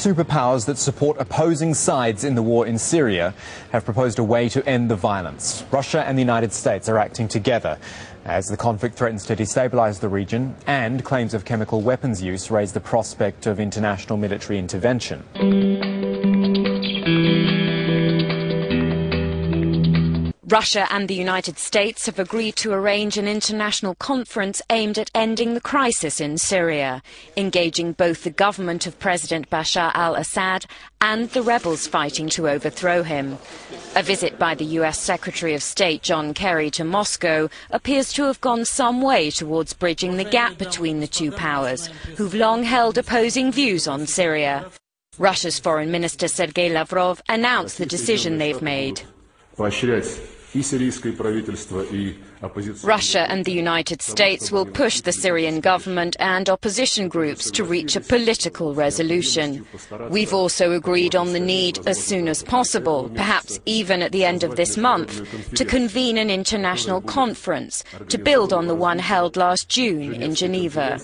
superpowers that support opposing sides in the war in Syria have proposed a way to end the violence. Russia and the United States are acting together as the conflict threatens to destabilize the region, and claims of chemical weapons use raise the prospect of international military intervention. Russia and the United States have agreed to arrange an international conference aimed at ending the crisis in Syria, engaging both the government of President Bashar al-Assad and the rebels fighting to overthrow him. A visit by the U.S. Secretary of State John Kerry to Moscow appears to have gone some way towards bridging the gap between the two powers, who've long held opposing views on Syria. Russia's Foreign Minister Sergei Lavrov announced the decision they've made. Russia and the United States will push the Syrian government and opposition groups to reach a political resolution. We've also agreed on the need, as soon as possible, perhaps even at the end of this month, to convene an international conference to build on the one held last June in Geneva.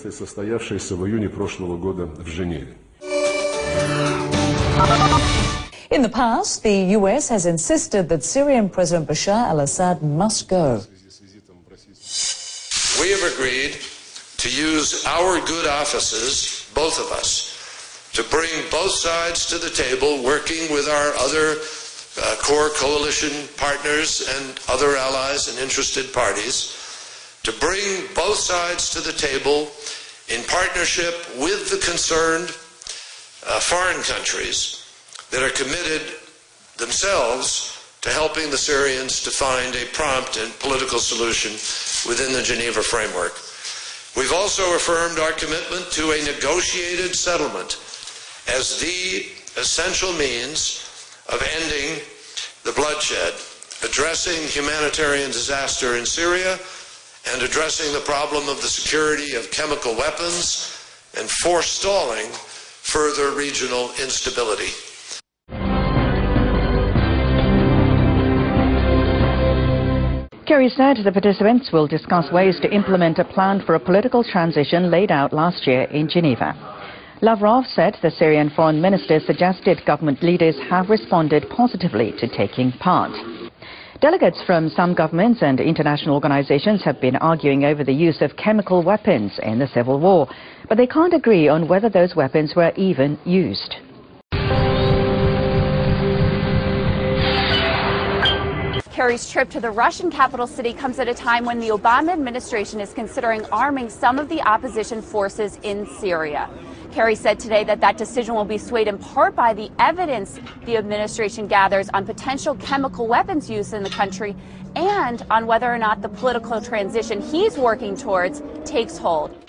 In the past, the U.S. has insisted that Syrian President Bashar al-Assad must go. We have agreed to use our good offices, both of us, to bring both sides to the table, working with our other core coalition partners and other allies and interested parties, to bring both sides to the table in partnership with the concerned foreign countries that are committed themselves to helping the Syrians to find a prompt and political solution within the Geneva framework. We've also affirmed our commitment to a negotiated settlement as the essential means of ending the bloodshed, addressing humanitarian disaster in Syria, and addressing the problem of the security of chemical weapons and forestalling further regional instability. Kerry said the participants will discuss ways to implement a plan for a political transition laid out last year in Geneva. Lavrov said the Syrian foreign minister suggested government leaders have responded positively to taking part. Delegates from some governments and international organizations have been arguing over the use of chemical weapons in the civil war, but they can't agree on whether those weapons were even used. Kerry's trip to the Russian capital city comes at a time when the Obama administration is considering arming some of the opposition forces in Syria. Kerry said today that that decision will be swayed in part by the evidence the administration gathers on potential chemical weapons use in the country and on whether or not the political transition he's working towards takes hold.